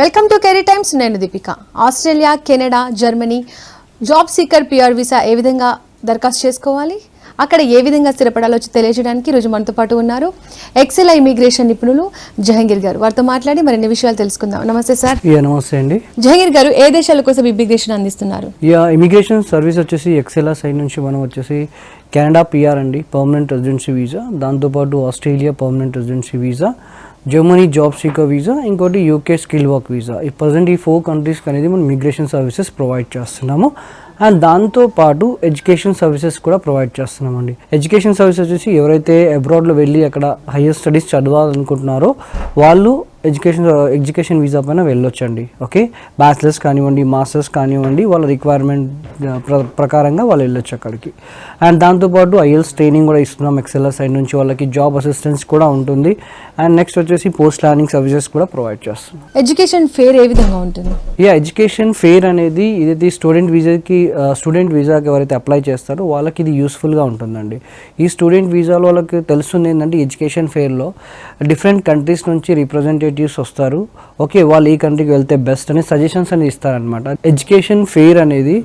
Welcome to career times. నేను Deepika. Australia, Canada, Germany job seeker PR visa ఏ విధంగా దరఖాస్తు చేసుకోవాలి, అక్కడ ఏ విధంగా స్థిరపడాలో తెలియజేయడానికి ఈరోజు మనతో పాటు ఉన్నారు ఎక్సెల్ ఇమిగ్రేషన్ నిపుణులు జహంగీర్ గారు. వారితో మాట్లాడి మరిన్ని విషయాలు తెలుసుకుందాం. నమస్తే సార్. నమస్తే అండి. జహంగీర్ గారు, ఏ దేశాల కోసం ఇమిగ్రేషన్ అందిస్తున్నారు? ఇమిగ్రేషన్ సర్వీస్ వచ్చేసి ఎక్సెల్ సైడ్ నుంచి మనం వచ్చేసి కెనడా పిఆర్ అండి, పర్మనెంట్ రెసిడెన్సీ వీసా, దాంతోపాటు Australia permanent residency visa, Germany job seeker visa, ఇంకోటి యూకే స్కిల్ వర్క్ వీసా. ఈ ప్రజెంట్ ఈ 4 కంట్రీస్కి అనేది మనం ఇమిగ్రేషన్ సర్వీసెస్ ప్రొవైడ్ చేస్తున్నాము. అండ్ దాంతోపాటు ఎడ్యుకేషన్ సర్వీసెస్ కూడా ప్రొవైడ్ చేస్తున్నామండి. ఎడ్యుకేషన్ సర్వీస్ వచ్చేసి ఎవరైతే అబ్రాడ్లో వెళ్ళి అక్కడ హైయర్ స్టడీస్ చదవాలనుకుంటున్నారో వాళ్ళు ఎడ్యుకేషన్ వీసా పైన వెళ్ళొచ్చండి. ఓకే, బ్యాచిలర్స్ కానివ్వండి, మాస్టర్స్ కానివ్వండి, వాళ్ళ రిక్వైర్మెంట్ ప్రకారంగా వాళ్ళు వెళ్ళొచ్చు అక్కడికి. అండ్ దాంతోపాటు ఐఎల్స్ ట్రైనింగ్ కూడా ఇస్తున్నాం ఎక్సెల్ సైడ్ నుంచి. వాళ్ళకి జాబ్ అసిస్టెన్స్ కూడా ఉంటుంది. అండ్ నెక్స్ట్ వచ్చేసి పోస్ట్ ప్లానింగ్ సర్వీసెస్ కూడా ప్రొవైడ్ చేస్తున్నాం. ఎడ్యుకేషన్ ఫేర్ ఏ విధంగా ఉంటుంది? ఎడ్యుకేషన్ ఫేర్ అనేది ఇది స్టూడెంట్ వీసాకి ఎవరైతే అప్లై చేస్తారో వాళ్ళకి ఇది యూస్ఫుల్గా ఉంటుందండి. ఈ స్టూడెంట్ వీసాలో వాళ్ళకి తెలుస్తుంది ఏంటంటే ఎడ్యుకేషన్ ఫేర్లో డిఫరెంట్ కంట్రీస్ నుంచి రిప్రజెంటేటివ్స్ వస్తారు. ఓకే, వాళ్ళు ఈ కంట్రీకి వెళ్తే బెస్ట్ అనే సజెషన్స్ అనేది ఇస్తారనమాట. ఎడ్యుకేషన్ ఫేర్ అనేది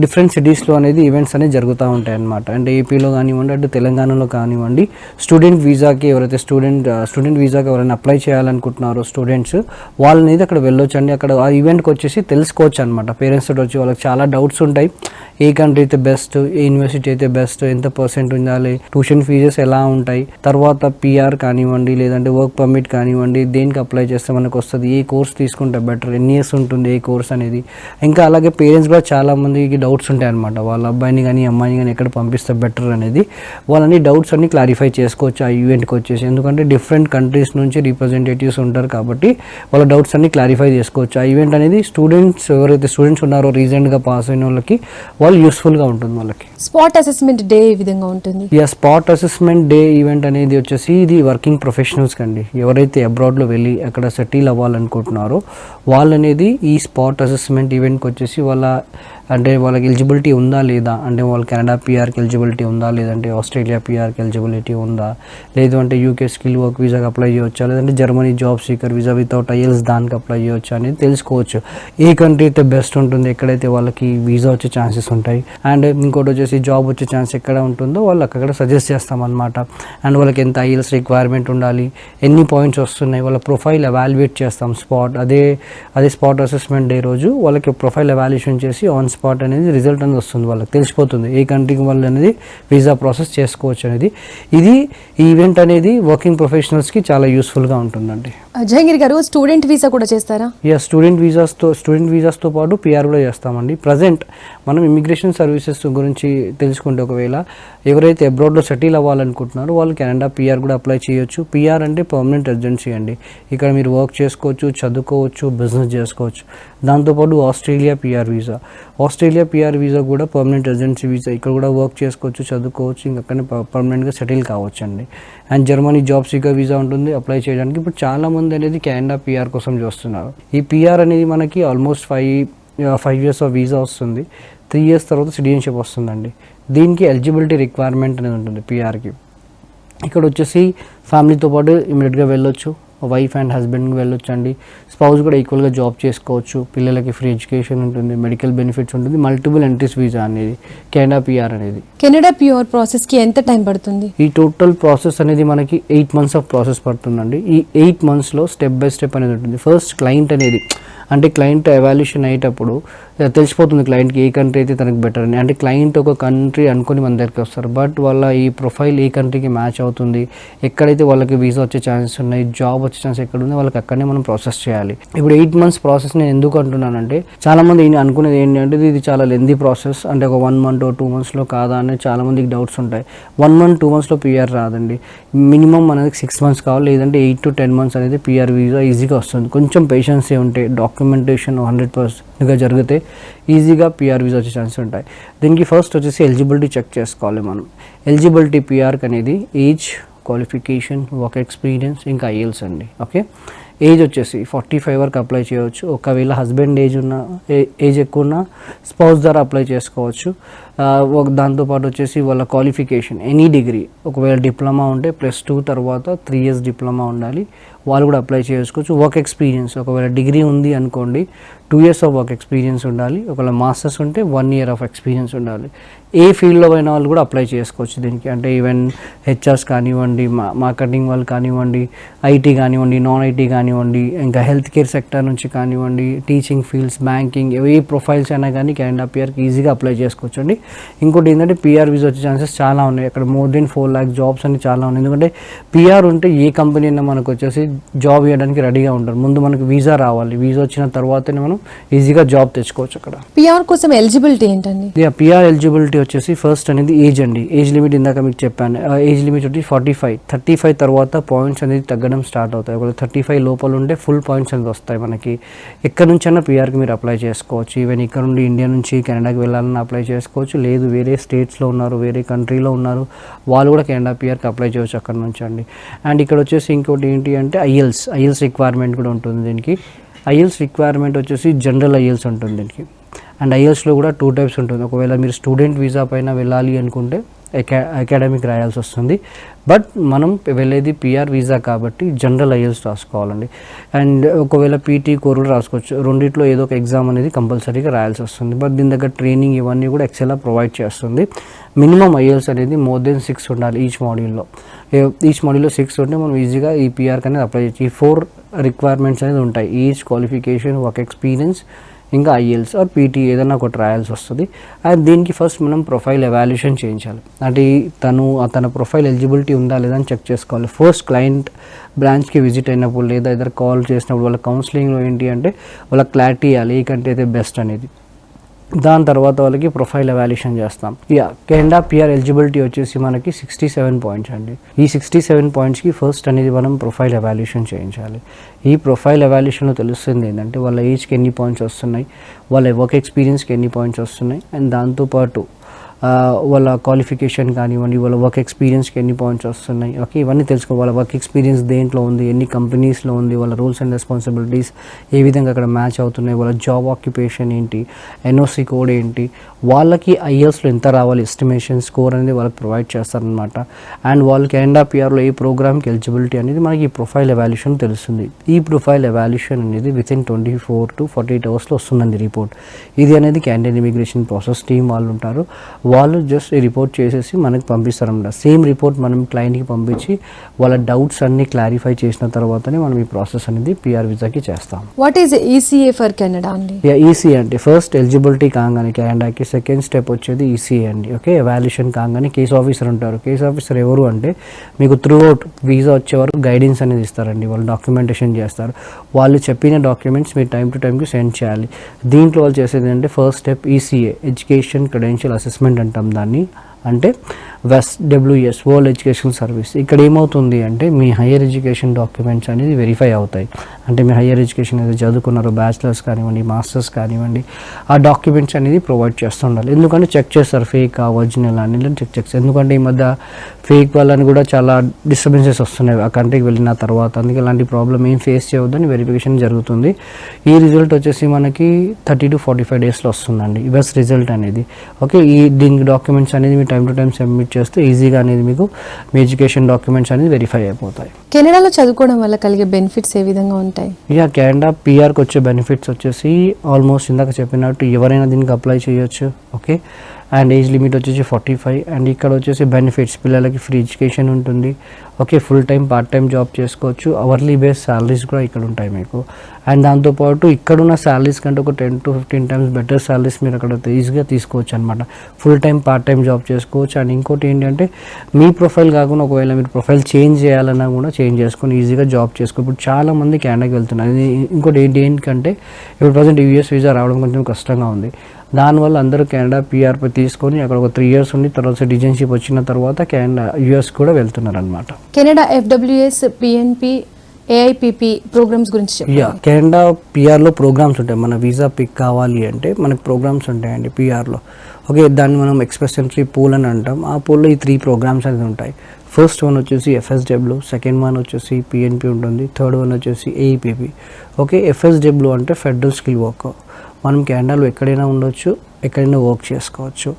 డిఫరెంట్ సిటీస్లో అనేది ఈవెంట్స్ అనేవి జరుగుతూ ఉంటాయి అనమాట. అంటే ఏపీలో కానివ్వండి, అటు తెలంగాణలో కానివ్వండి, స్టూడెంట్ వీసాకి ఎవరైతే స్టూడెంట్ వీసాకి ఎవరైనా అప్లై చేయాలనుకుంటున్నారో స్టూడెంట్స్ వాళ్ళు అనేది అక్కడ వెళ్ళొచ్చు అండి. అక్కడ ఆ ఈవెంట్కి వచ్చేసి తెలుసుకోవచ్చు అనమాట. పేరెంట్స్ తోటి వచ్చి వాళ్ళకి చాలా డౌట్స్ ఉంటాయి. ఏ కంట్రీ అయితే బెస్ట్, ఏ యూనివర్సిటీ అయితే బెస్ట్, ఎంత పర్సెంట్ ఉండాలి, ట్యూషన్ ఫీజెస్ ఎలా ఉంటాయి, తర్వాత పిఆర్ కానివ్వండి లేదంటే వర్క్ పర్మిట్ కానివ్వండి, దేనికి అప్లై చేస్తే మనకు వస్తుంది, ఏ కోర్స్ తీసుకుంటే బెటర్, ఎన్ని ఇయర్స్ ఉంటుంది ఏ కోర్స్ అనేది. ఇంకా అలాగే పేరెంట్స్ కూడా చాలా మందికి డౌట్స్ ఉంటాయి అనమాట. వాళ్ళ అబ్బాయిని కానీ అమ్మాయిని కానీ ఎక్కడ పంపిస్తే బెటర్ అనేది. వాళ్ళని డౌట్స్ అన్ని క్లారిఫై చేసుకోవచ్చు ఆ ఈవెంట్కి వచ్చేసి. ఎందుకంటే డిఫరెంట్ కంట్రీస్ నుంచి రిప్రజెంటేటివ్స్ ఉంటారు కాబట్టి వాళ్ళ డౌట్స్ అన్ని క్లారిఫై చేసుకోవచ్చు. ఆ ఈవెంట్ అనేది ఎవరైతే స్టూడెంట్స్ ఉన్నారో రీసెంట్గా పాస్ అయిన వాళ్ళకి వాళ్ళు యూస్ఫుల్గా ఉంటుంది వాళ్ళకి. స్పాట్ అసెస్మెంట్ డే ఏ విధంగా ఉంటుంది? స్పాట్ అసెస్మెంట్ డే ఈవెంట్ అనేది వచ్చేసి ఇది వర్కింగ్ ప్రొఫెషనల్స్కి అండి. ఎవరైతే అబ్రాడ్లో వెళ్ళి అక్కడ సెటిల్ అవ్వాలనుకుంటున్నారో వాళ్ళు అనేది ఈ స్పాట్ అసెస్మెంట్ ఈవెంట్కి వచ్చేసి వాళ్ళకి ఎలిజిబిలిటీ ఉందా లేదా, అంటే వాళ్ళు కెనడా పిఆర్కి ఎలిజిబిలిటీ ఉందా, లేదంటే ఆస్ట్రేలియా పిఆర్కి ఎలిజిబిలిటీ ఉందా, లేదు అంటే యూకే స్కిల్ వర్క్ వీసాకి అప్లై చేయవచ్చా, లేదంటే Germany job seeker visa without IELTS దానికి అప్లై చేయవచ్చా అనేది తెలుసుకోవచ్చు. ఏ కంట్రీ అయితే బెస్ట్ ఉంటుంది, ఎక్కడైతే వాళ్ళకి వీసా వచ్చే ఛాన్సెస్ ఉంటాయి, అండ్ ఇంకోటి వచ్చేసి జాబ్ వచ్చే ఛాన్స్ ఎక్కడ ఉంటుందో వాళ్ళు అక్కడ సజెస్ట్ చేస్తామన్నమాట. అండ్ వాళ్ళకి ఎంత ఐఎల్స్ రిక్వైర్మెంట్ ఉండాలి, ఎన్ని పాయింట్స్ వస్తున్నాయి, వాళ్ళ ప్రొఫైల్ ఎవాల్యుయేట్ చేస్తాం. అదే స్పాట్ అసెస్మెంట్ డే రోజు వాళ్ళకి ప్రొఫైల్ ఎవాల్యుయేషన్ చేసి ఆన్ స్పాట్ అనేది రిజల్ట్ అనేది వస్తుంది. వాళ్ళకి తెలిసిపోతుంది ఏ కంట్రీకి వాళ్ళు అనేది వీసా ప్రాసెస్ చేసుకోవచ్చు అనేది. ఈ ఈవెంట్ అనేది వర్కింగ్ ప్రొఫెషనల్స్కి చాలా యూస్ఫుల్గా ఉంటుందండి. జహంగీర్ గారు, స్టూడెంట్ వీసా కూడా చేస్తారా? స్టూడెంట్ వీసాస్తో పాటు పిఆర్ కూడా చేస్తామండి. ప్రజెంట్ మనం ఇమిగ్రేషన్ సర్వీసెస్ గురించి తెలుసుకుంటే, ఒకవేళ ఎవరైతే అబ్రాడ్లో సెటిల్ అవ్వాలనుకుంటున్నారో వాళ్ళు కెనడా పిఆర్ కూడా అప్లై చేయొచ్చు. పిఆర్ అంటే పర్మనెంట్ రెసిడెన్సీ అండి. ఇక్కడ మీరు వర్క్ చేసుకోవచ్చు, చదువుకోవచ్చు, బిజినెస్ చేసుకోవచ్చు. దాంతోపాటు ఆస్ట్రేలియా పిఆర్ వీసా కూడా పర్మనెంట్ రెసిడెన్సీ వీసా. ఇక్కడ కూడా వర్క్ చేసుకోవచ్చు, చదువుకోవచ్చు, ఇంకా అక్కడనే పర్మనెంట్గా సెటిల్ కావచ్చు అండి. And Germany job seeker visa ఉంటుంది అప్లై చేయడానికి. ఇప్పుడు చాలామంది అనేది కెనడా పిఆర్ కోసం చూస్తున్నారు. ఈ పిఆర్ అనేది మనకి ఆల్మోస్ట్ 5 years ఆఫ్ వీసా వస్తుంది. 3 years తర్వాత సిటిజన్షిప్ వస్తుందండి. దీనికి ఎలిజిబిలిటీ రిక్వైర్మెంట్ అనేది ఉంటుంది పిఆర్కి. ఇక్కడ వచ్చేసి ఫ్యామిలీతో పాటు ఇమీడియట్గా వెళ్ళొచ్చు, వైఫ్ అండ్ హస్బెండ్కి వెళ్ళొచ్చు అండి. స్పౌస్ కూడా ఈక్వల్గా జాబ్ చేసుకోవచ్చు. పిల్లలకి ఫ్రీ ఎడ్యుకేషన్ ఉంటుంది, మెడికల్ బెనిఫిట్స్ ఉంటుంది. మల్టిపుల్ ఎంట్రీస్ వీసా అనేది కెనడా పిఆర్ అనేది. కెనడా పిఆర్ ప్రాసెస్కి ఎంత టైం పడుతుంది? ఈ టోటల్ ప్రాసెస్ అనేది మనకి 8 months ఆఫ్ ప్రాసెస్ పడుతుందండి. ఈ 8 monthsలో స్టెప్ బై స్టెప్ అనేది ఉంటుంది. ఫస్ట్ క్లయింట్ అనేది, అంటే క్లయింట్ ఎవాల్యుయేషన్ అయ్యేటప్పుడు తెలిసిపోతుంది క్లయింట్కి ఏ కంట్రీ అయితే తనకు బెటర్ అని. అంటే క్లయింట్ ఒక కంట్రీ అనుకుని మన దగ్గరికి వస్తారు, బట్ వాళ్ళ ఈ ప్రొఫైల్ ఏ కంట్రీకి మ్యాచ్ అవుతుంది, ఎక్కడైతే వాళ్ళకి వీసా వచ్చే ఛాన్సెస్ ఉన్నాయి, జాబ్ వచ్చే ఛాన్స్ ఎక్కడ ఉంది, వాళ్ళకి అక్కడనే మనం ప్రాసెస్ చేయాలి. ఇప్పుడు 8 months ప్రాసెస్ నేను ఎందుకు అంటున్నానంటే, చాలామంది అనుకునేది ఏంటంటే ఇది చాలా లెందీ ప్రాసెస్, అంటే ఒక 1 month or 2 monthsలో కాదా అని చాలామందికి డౌట్స్ ఉంటాయి. 1 month 2 monthsలో పిఆర్ రాదండి. మినిమం మనకి 6 months కావాలి, లేదంటే 8 to 10 months అనేది పిఆర్ వీసా ఈజీగా వస్తుంది. కొంచెం పేషెన్సీ ఉంటే, డాక్యుమెంటేషన్ 100%గా జరిగితే ఈజీగా పిఆర్ వీసా వచ్చే ఛాన్స్ ఉంటాయి. దీనికి ఫస్ట్ వచ్చేసి ఎలిజిబిలిటీ చెక్ చేసుకోవాలి మనం. ఎలిజిబిలిటీ పిఆర్కి అనేది ఏజ్, క్వాలిఫికేషన్, వర్క్ ఎక్స్పీరియన్స్, ఇంకా ఐఎల్స్ అండి. ఓకే, ఏజ్ వచ్చేసి 45 వరకు అప్లై చేయవచ్చు. ఒకవేళ హస్బెండ్ ఏజ్ ఎక్కువ ఉన్న స్పౌస్ ద్వారా అప్లై చేసుకోవచ్చు. దాంతోపాటు వచ్చేసి వాళ్ళ క్వాలిఫికేషన్ ఎనీ డిగ్రీ, ఒకవేళ డిప్లొమా ఉంటే +2 తర్వాత 3 years డిప్లొమా ఉండాలి. వాళ్ళు కూడా అప్లై చేసుకోవచ్చు. వర్క్ ఎక్స్పీరియన్స్ ఒకవేళ డిగ్రీ ఉంది అనుకోండి 2 years ఆఫ్ వర్క్ ఎక్స్పీరియన్స్ ఉండాలి. ఒకవేళ మాస్టర్స్ ఉంటే 1 year ఆఫ్ ఎక్స్పీరియన్స్ ఉండాలి. ఏ ఫీల్డ్లో అయిన వాళ్ళు కూడా అప్లై చేసుకోవచ్చు దీనికి. అంటే ఈవెన్ హెచ్ఆర్స్ కానివ్వండి, మార్కెటింగ్ వాళ్ళు కానివ్వండి, ఐటీ కానివ్వండి, నాన్ ఐటీ కానివ్వండి, ఇంకా హెల్త్ కేర్ సెక్టర్ నుంచి కానివ్వండి, టీచింగ్ ఫీల్డ్స్, బ్యాంకింగ్, ఏ ప్రొఫైల్స్ అయినా కానీ కెనడా పిఆర్కి ఈజీగా అప్లై చేసుకోవచ్చు అండి. ఇంకోటి ఏంటంటే పిఆర్ వీసా వచ్చే ఛాన్సెస్ చాలా ఉన్నాయి. అక్కడ మోర్ దెన్ 4 lakh జాబ్స్ అని చాలా ఉన్నాయి. ఎందుకంటే పిఆర్ ఉంటే ఏ కంపెనీ అయినా మనకు వచ్చేసి జాబ్ ఇవ్వడానికి రెడీగా ఉంటారు. ముందు మనకు వీసా రావాలి, వీసా వచ్చిన తర్వాతనే మనం ఈజీగా జాబ్ తెచ్చుకోవచ్చు అక్కడ. పిఆర్ కోసం ఎలిజిబిలిటీ ఏంటండి? పిఆర్ ఎలిజిబిలిటీ వచ్చేసి ఫస్ట్ అనేది ఏజ్ అండి. ఏజ్ లిమిట్ ఇందాక మీకు చెప్పాను. ఏజ్ లిమిట్ వచ్చి 45. 35 తర్వాత పాయింట్స్ అనేది తగ్గడం స్టార్ట్ అవుతాయి. ఒకవేళ 35 లోపల ఉంటే ఫుల్ పాయింట్స్ అనేది వస్తాయి మనకి. ఎక్కడి నుంచైనా పిఆర్కి మీరు అప్లై చేసుకోవచ్చు. ఈవెన్ ఇక్కడ నుండి ఇండియా నుంచి కెనడాకి వెళ్ళాలని అప్లై చేసుకోవచ్చు. లేదు వేరే స్టేట్స్లో ఉన్నారు, వేరే కంట్రీలో ఉన్నారు, వాళ్ళు కూడా కెనడా పిఆర్కి అప్లై చేయవచ్చు అక్కడ నుంచి అండి. అండ్ ఇక్కడ వచ్చేసి ఇంకోటి ఏంటి అంటే ఐఎల్స్ రిక్వైర్మెంట్ కూడా ఉంటుంది దీనికి. ఐఎల్స్ రిక్వైర్మెంట్ వచ్చేసి జనరల్ ఐఎల్స్ ఉంటుంది దీనికి. అండ్ ఐఎల్స్లో కూడా 2 types ఉంటుంది. ఒకవేళ మీరు స్టూడెంట్ వీసా పైన వెళ్ళాలి అనుకుంటే అకాడమిక్ రాయాల్సి వస్తుంది. బట్ మనం వెళ్ళేది పిఆర్ వీసా కాబట్టి జనరల్ ఐఎల్స్ రాసుకోవాలండి. అండ్ ఒకవేళ పీటీ కోర్ కూడా రాసుకోవచ్చు. రెండిట్లో ఏదో ఒక ఎగ్జామ్ అనేది కంపల్సరీగా రాయాల్సి వస్తుంది. బట్ దీని దగ్గర ట్రైనింగ్ ఇవన్నీ కూడా ఎక్సెల్ ప్రొవైడ్ చేస్తుంది. మినిమం ఐఎల్స్ అనేది మోర్ దెన్ 6 ఉండాలి ఈచ్ మాడ్యూల్లో. 6 ఉంటే మనం ఈజీగా ఈ పిఆర్కి అనేది అప్లై చేయొచ్చు. ఈ 4 రిక్వైర్మెంట్స్ అనేది ఉంటాయి. ఈచ్ క్వాలిఫికేషన్, వర్క్ ఎక్స్పీరియన్స్, ఇంకా ఐఎల్స్ ఆర్ పీటీ ఏదైనా ఒకటి రాయాల్సి వస్తుంది. అండ్ దీనికి ఫస్ట్ మనం ప్రొఫైల్ ఎవాల్యుయేషన్ చేయించాలి. అంటే తన ప్రొఫైల్ ఎలిజిబిలిటీ ఉందా లేదా అని చెక్ చేసుకోవాలి. ఫస్ట్ క్లయింట్ బ్రాంచ్కి విజిట్ అయినప్పుడు లేదా ఇద్దరు కాల్ చేసినప్పుడు వాళ్ళ కౌన్సిలింగ్లో ఏంటి అంటే వాళ్ళకి క్లారిటీ ఇవ్వాలి ఏ కంటే అయితే బెస్ట్ అనేది. దాని తర్వాత వాళ్ళకి ప్రొఫైల్ ఎవాల్యుయేషన్ చేస్తాం. కెనడా పిఆర్ ఎలిజిబిలిటీ వచ్చేసి మనకి 67 పాయింట్స్ అండి. ఈ 67 పాయింట్స్కి ఫస్ట్ అనేది మనం ప్రొఫైల్ ఎవాల్యుయేషన్ చేయించాలి. ఈ ప్రొఫైల్ ఎవాల్యుయేషన్లో తెలుస్తుంది ఏంటంటే వాళ్ళ ఏజ్కి ఎన్ని పాయింట్స్ వస్తున్నాయి, వాళ్ళ వర్క్ ఎక్స్పీరియన్స్కి ఎన్ని పాయింట్స్ వస్తున్నాయి, అండ్ దాంతోపాటు వాళ్ళ క్వాలిఫికేషన్ కానివ్వండి, వాళ్ళ వర్క్ ఎక్స్పీరియన్స్కి ఎన్ని పాయింట్స్ వస్తున్నాయి. ఓకే, ఇవన్నీ తెలుసుకో. వాళ్ళ వర్క్ ఎక్స్పీరియన్స్ దేంట్లో ఉంది, ఎన్ని కంపెనీస్లో ఉంది, వాళ్ళ రూల్స్ అండ్ రెస్పాన్సిబిలిటీస్ ఏ విధంగా అక్కడ మ్యాచ్ అవుతున్నాయి, వాళ్ళ జాబ్ ఆక్యుపేషన్ ఏంటి, ఎన్ఓసి కోడ్ ఏంటి, వాళ్ళకి ఐఎల్స్లో ఎంత రావాలి, ఎస్టిమేషన్ స్కోర్ అనేది వాళ్ళకి ప్రొవైడ్ చేస్తారనమాట. అండ్ వాళ్ళు కెనడా పిఆర్లో ఏ ప్రోగ్రామ్కి ఎలిజిబిలిటీ అనేది మనకి ఈ ప్రొఫైల్ ఎవాల్యుయేషన్ తెలుస్తుంది. ఈ ప్రొఫైల్ ఎవాల్యుయేషన్ అనేది వితిన్ 24 to 48 hours వస్తుందండి రిపోర్ట్. ఇది అనేది కెనడియన్ ఇమిగ్రేషన్ ప్రాసెస్ టీమ్ వాళ్ళు ఉంటారు. వాళ్ళు జస్ట్ రిపోర్ట్ చేసేసి మనకి పంపిస్తారన్నమాట. సేమ్ రిపోర్ట్ మనం క్లయింట్కి పంపించి వాళ్ళ డౌట్స్ అన్ని క్లారిఫై చేసిన తర్వాతనే మనం ఈ ప్రాసెస్ అనేది పిఆర్ వీసాకి చేస్తాం. What is ECA for Canada అండి? ఈసీఏ అంటే ఫస్ట్ ఎలిజిబిలిటీ కాగానే కెనడాకి సెకండ్ స్టెప్ వచ్చేది ఈసీఏ అండి. ఓకే, ఎవాల్యుయేషన్ కాగానే కేస్ ఆఫీసర్ ఉంటారు. కేస్ ఆఫీసర్ ఎవరు అంటే మీకు త్రూ అవుట్ వీసా వచ్చే వరకు గైడెన్స్ అనేది ఇస్తారండి. వాళ్ళు డాక్యుమెంటేషన్ చేస్తారు. వాళ్ళు చెప్పిన డాక్యుమెంట్స్ మీరు టైం టు టైంకి సెండ్ చేయాలి. దీంట్లో వాళ్ళు చేసేది అంటే first step ECA, education credential assessment అంటాం దాన్ని. అంటే WS వరల్డ్ ఎడ్యుకేషన్ సర్వీస్. ఇక్కడ ఏమవుతుంది అంటే మీ హైయర్ ఎడ్యుకేషన్ డాక్యుమెంట్స్ అనేది వెరిఫై అవుతాయి. అంటే మీ హైయర్ ఎడ్యుకేషన్ ఏదో చదువుకున్నారో బ్యాచిలర్స్ కానివ్వండి, మాస్టర్స్ కానివ్వండి, ఆ డాక్యుమెంట్స్ అనేది ప్రొవైడ్ చేస్తుండాలి. ఎందుకంటే చెక్ చేస్తారు ఫేక్ ఒరిజినల్ అని చెక్ చేస్తారు. ఎందుకంటే ఈ మధ్య ఫేక్ వాళ్ళని కూడా చాలా డిస్టర్బెన్సెస్ వస్తున్నాయి ఆ కంట్రీకి వెళ్ళిన తర్వాత. అందుకే ఇలాంటి ప్రాబ్లం ఏం ఫేస్ చేయవద్దని వెరిఫికేషన్ జరుగుతుంది. ఈ రిజల్ట్ వచ్చేసి మనకి 30 to 45 daysలో వస్తుందండి యుఎస్ రిజల్ట్ అనేది. ఓకే, దీనికి డాక్యుమెంట్స్ అనేది మీ టైం టు టైం సబ్మిట్ చేస్తే ఈజీగా అనేది మీకు మీ ఎడ్యుకేషన్ డాక్యుమెంట్స్ అనేది వెరిఫై అయిపోతాయి. కెనడాలో చదువుకోవడం వల్ల కలిగే బెనిఫిట్స్ ఏ విధంగా ఉంటాయి? కెనడా పిఆర్కి వచ్చే బెనిఫిట్స్ వచ్చేసి ఆల్మోస్ట్ ఇందాక చెప్పినట్టు ఎవరైనా దీనికి అప్లై చేయొచ్చు. ఓకే, అండ్ ఏజ్ లిమిట్ వచ్చేసి 45. అండ్ ఇక్కడ వచ్చేసి బెనిఫిట్స్, పిల్లలకి ఫ్రీ ఎడ్యుకేషన్ ఉంటుంది. Okay, full time part time job చేసుకోవచ్చు. అవర్లీ బేస్ శాలరీస్ కూడా ఇక్కడ ఉంటాయి మీకు. అండ్ దాంతోపాటు ఇక్కడున్న శాలరీస్ కంటే ఒక 10 to 15 times బెటర్ శాలరీస్ మీరు అక్కడ ఈజీగా తీసుకోవచ్చు అనమాట. Full time part time job చేసుకోవచ్చు. అండ్ ఇంకోటి ఏంటంటే మీ ప్రొఫైల్ కాకుండా ఒకవేళ మీరు ప్రొఫైల్ చేంజ్ చేయాలన్నా కూడా చేంజ్ చేసుకొని ఈజీగా జాబ్ చేసుకో. ఇప్పుడు చాలామంది కెనడాకి వెళ్తున్నారు. ఇంకోటి ఏంటంటే ఇప్పుడు ప్రజెంట్ యూఎస్ వీసా రావడం కొంచెం కష్టంగా ఉంది. దానివల్ల అందరూ కెనడా పిఆర్ తీసుకొని అక్కడ ఒక 3 years ఉండి తర్వాత సిటిజన్షిప్ వచ్చిన తర్వాత కెనడా యూఎస్ కూడా వెళ్తున్నారు అనమాట. Canada FWS, PNP, AIPP programs గురించి కెనడా పిఆర్లో ప్రోగ్రామ్స్ ఉంటాయి. మన వీసా పిక్ కావాలి అంటే మనకు ప్రోగ్రామ్స్ ఉంటాయండి పిఆర్లో. ఓకే, దాన్ని మనం ఎక్స్ప్రెస్ ఎంట్రీ పూల్ అని అంటాం. ఆ పూల్లో ఈ 3 ప్రోగ్రామ్స్ అనేది ఉంటాయి. ఫస్ట్ వన్ వచ్చేసి FSW, సెకండ్ వన్ వచ్చేసి PNP ఉంటుంది, థర్డ్ వన్ వచ్చేసి AIPP. ఓకే, FSW అంటే ఫెడరల్ స్కిల్ వర్కర్. మనం కెనడాలో ఎక్కడైనా ఉండొచ్చు, ఎక్కడైనా వర్క్ చేసుకోవచ్చు.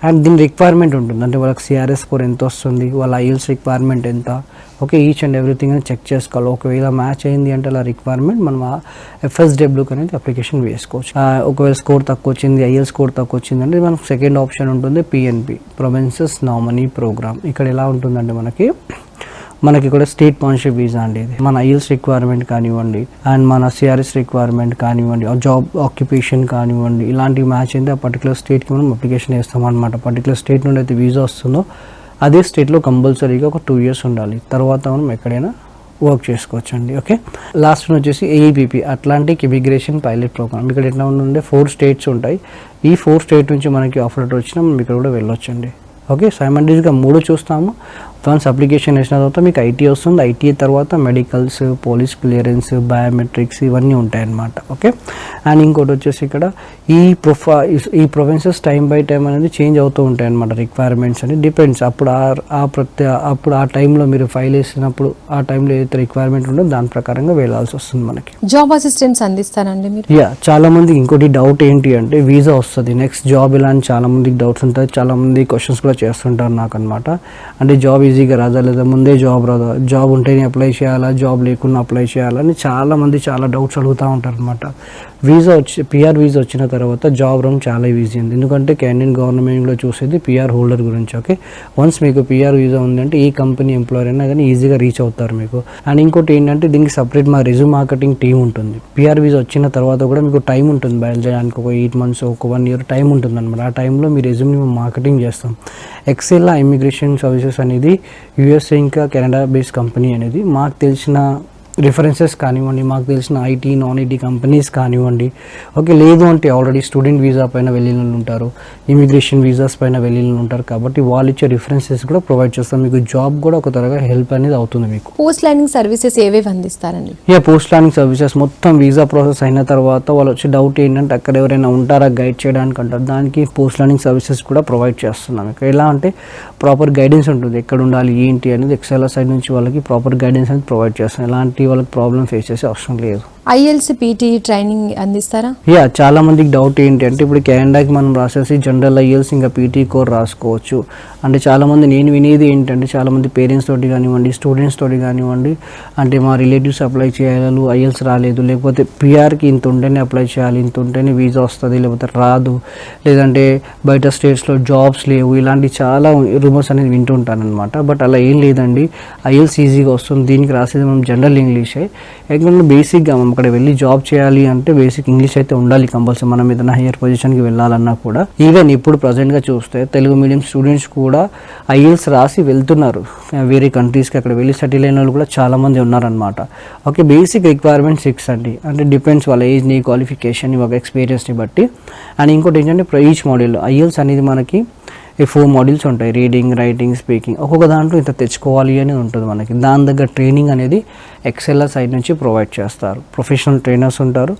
అండ్ దీని రిక్వైర్మెంట్ ఉంటుంది, అంటే వాళ్ళకి సిఆర్ఎస్ స్కోర్ ఎంత వస్తుంది, వాళ్ళ ఐఎల్స్ రిక్వైర్మెంట్ ఎంత, ఓకే, ఈచ్ అండ్ ఎవ్రీథింగ్ అని చెక్ చేసుకోవాలి. ఒకవేళ మ్యాచ్ అయింది అంటే అలా రిక్వైర్మెంట్ మనం ఎఫ్ఎస్డబ్ల్యూకి అనేది అప్లికేషన్ వేసుకోవచ్చు. ఒకవేళ స్కోర్ తక్కువ వచ్చింది, ఐఎల్ స్కోర్ తక్కువ వచ్చింది అంటే మనకు సెకండ్ ఆప్షన్ ఉంటుంది పిఎన్పి, ప్రొవిన్సెస్ నామినీ ప్రోగ్రామ్. ఇక్కడ ఎలా ఉంటుందంటే మనకి కూడా స్టేట్ స్పాన్సర్షిప్ వీసా అండి. ఇది మన ఐఎల్స్ రిక్వైర్మెంట్ కానివ్వండి అండ్ మన సిఆర్ఎస్ రిక్వైర్మెంట్ కానివ్వండి, జాబ్ ఆక్యుపేషన్ కానివ్వండి, ఇలాంటివి మ్యాచ్ అయితే ఆ పర్టికులర్ స్టేట్కి మనం అప్లికేషన్ వేస్తాం అనమాట. పర్టికులర్ స్టేట్ నుండి అయితే వీసా వస్తుందో అదే స్టేట్లో కంపల్సరీగా ఒక 2 years ఉండాలి. తర్వాత మనం ఎక్కడైనా వర్క్ చేసుకోవచ్చు అండి. ఓకే, లాస్ట్ వచ్చేసి ఏఈపిపి, అట్లాంటిక్ ఇమిగ్రేషన్ పైలట్ ప్రోగ్రామ్. ఇక్కడ ఎట్లా ఉండే 4 states ఉంటాయి. ఈ 4 states నుంచి మనకి ఆఫర్ లెటర్ వచ్చినా మనం ఇక్కడ కూడా వెళ్ళొచ్చండి. ఓకే, సైమల్టేనియస్గా 3 చూస్తాము. వన్స్ అప్లికేషన్ వేసిన తర్వాత మీకు ఐటీ వస్తుంది. ఐటీ తర్వాత మెడికల్స్, పోలీస్ క్లియరెన్స్, బయోమెట్రిక్స్ ఇవన్నీ ఉంటాయి అన్నమాట. ఓకే, అండ్ ఇంకోటి వచ్చేసి ఇక్కడ ఈ ప్రొవిన్సెస్ టైం బై టైం అనేది చేంజ్ అవుతూ ఉంటాయి అన్నమాట. రిక్వైర్మెంట్స్ అని డిపెండ్స్. అప్పుడు ఆ టైంలో మీరు ఫైల్ వేసినప్పుడు ఆ టైంలో ఏదైతే రిక్వైర్మెంట్ ఉందో దాని ప్రకారంగా వెళ్ళాల్సి వస్తుంది మనకి. జాబ్ అసిస్టెన్స్ అందిస్తారండి మీరు? చాలా మందికి ఇంకోటి డౌట్ ఏంటి అంటే వీసా వస్తుంది, నెక్స్ట్ జాబ్ ఇలా అని చాలా మందికి డౌట్స్ ఉంటాయి. చాలా మంది క్వశ్చన్స్ కూడా చేస్తుంటారు నాకు అనమాట. అంటే జాబ్ ఈజీగా రాదా, లేదా ముందే జాబ్ రాదా, జాబ్ ఉంటేనే అప్లై చేయాలా, జాబ్ లేకుండా అప్లై చేయాలని చాలా మంది చాలా డౌట్స్ అడుగుతూ ఉంటారు అనమాట. పిఆర్ వీసా వచ్చిన తర్వాత జాబ్ రావడం చాలా ఈజీ ఉంది. ఎందుకంటే కెనడియన్ గవర్నమెంట్లో చూసేది పిఆర్ హోల్డర్ గురించి. ఓకే, వన్స్ మీకు పిఆర్ వీసా ఉందంటే ఈ కంపెనీ ఎంప్లాయర్ అయినా కానీ ఈజీగా రీచ్ అవుతారు మీకు. అండ్ ఇంకోటి ఏంటంటే దీనికి సపరేట్ మా రెజ్యూమ్ మార్కెటింగ్ టీం ఉంటుంది. పిఆర్ వీసా వచ్చిన తర్వాత కూడా మీకు టైం ఉంటుంది బయలుదేరడానికి, ఒక 8 months, ఒక 1 year టైం ఉంటుంది అనమాట. ఆ టైంలో మీ రెజ్యూమ్ని మేము మార్కెటింగ్ చేస్తాం. ఎక్సెల్ ఇమిగ్రేషన్ సర్వీసెస్ అనేది యూఎస్ఏ ఇంకా కెనడా బేస్డ్ కంపెనీ అనేది. మాకు తెలిసిన రిఫరెన్సెస్ కానివ్వండి, మాకు తెలిసిన ఐటీ నాన్ ఐటీ కంపెనీస్ కానివ్వండి, ఓకే, లేదు అంటే ఆల్రెడీ స్టూడెంట్ వీసా పైన వెళ్ళిన ఉంటారు, ఇమిగ్రేషన్ వీసాస్ పైన వెళ్ళిన ఉంటారు, కాబట్టి వాళ్ళు ఇచ్చే రిఫరెన్సెస్ కూడా ప్రొవైడ్ చేస్తాం. మీకు జాబ్ కూడా ఒక తరగా హెల్ప్ అనేది అవుతుంది మీకు. పోస్ట్ లైనింగ్ సర్వీసెస్ ఏవేవి అందిస్తారండి? పోస్ట్ లైనింగ్ సర్వీసెస్ మొత్తం వీసా ప్రాసెస్ అయిన తర్వాత వాళ్ళు వచ్చే డౌట్ ఏంటంటే అక్కడ ఎవరైనా ఉంటారా గైడ్ చేయడానికి అంటారు. దానికి పోస్ట్ లైనింగ్ సర్వీసెస్ కూడా ప్రొవైడ్ చేస్తున్నాం. ఇక్కడ ఎలా అంటే ప్రాపర్ గైడెన్స్ ఉంటుంది, ఎక్కడ ఉండాలి ఏంటి అనేది ఎక్సెల్ సైడ్ నుంచి వాళ్ళకి ప్రాపర్ గైడెన్స్ అనేది ప్రొవైడ్ చేస్తాం. ఎలాంటి వాళ్ళకి ప్రాబ్లమ్ ఫేస్ చేసే అవసరం లేదు. ఐఎల్స్ పీటీ ట్రైనింగ్ అందిస్తారా? చాలా మందికి డౌట్ ఏంటి అంటే ఇప్పుడు కెనడాకి మనం రాసేసి జనరల్ ఐఎల్స్ ఇంకా పీటీ కోర్ రాసుకోవచ్చు అంటే చాలా మంది నేను వినేది ఏంటంటే చాలా మంది పేరెంట్స్ తోటి కానివ్వండి, స్టూడెంట్స్ తోటి కానివ్వండి, అంటే మా రిలేటివ్స్ అప్లై చేయాలి, ఐఎల్స్ రాలేదు, లేకపోతే పిఆర్కి ఇంత ఉంటేనే అప్లై చేయాలి, ఇంత ఉంటేనే వీసా వస్తుంది, లేకపోతే రాదు, లేదంటే బయట స్టేట్స్లో జాబ్స్ లేవు, ఇలాంటి చాలా రూమర్స్ అనేది వింటుంటాను అనమాట. బట్ అలా ఏం లేదండి, ఐఎల్స్ ఈజీగా వస్తుంది. దీనికి రాసేది మనం జనరల్ ఇంగ్లీషే. ఎందుకంటే బేసిక్గా మనం అక్కడ వెళ్ళి జాబ్ చేయాలి అంటే బేసిక్ ఇంగ్లీష్ అయితే ఉండాలి కంపల్సరీ. మనం ఏదైనా హయ్యర్ పొజిషన్కి వెళ్ళాలన్నా కూడా. ఈవెన్ ఇప్పుడు ప్రజెంట్గా చూస్తే తెలుగు మీడియం స్టూడెంట్స్ కూడా ఐఎల్స్ రాసి వెళ్తున్నారు వేరే కంట్రీస్కి. అక్కడ వెళ్ళి సెటిల్ అయిన వాళ్ళు కూడా చాలామంది ఉన్నారనమాట. ఓకే, బేసిక్ రిక్వైర్మెంట్ 6 అండి. అంటే డిపెండ్స్ వాళ్ళ ఏజ్ని, క్వాలిఫికేషన్, ఒక ఎక్స్పీరియన్స్ని బట్టి. అండ్ ఇంకోటి ఏంటంటే ఈచ్ మాడ్యూల్ ఐఎల్స్ అనేది మనకి 4 modules ఉంటాయి, రీడింగ్, రైటింగ్, స్పీకింగ్. ఒక్కొక్క దాంట్లో ఇంత తెచ్చుకోవాలి అని ఉంటుంది మనకి. దాని దగ్గర ట్రైనింగ్ అనేది ఎక్సెల్ సైడ్ నుంచి ప్రొవైడ్ చేస్తారు. ప్రొఫెషనల్ ట్రైనర్స్ ఉంటారు,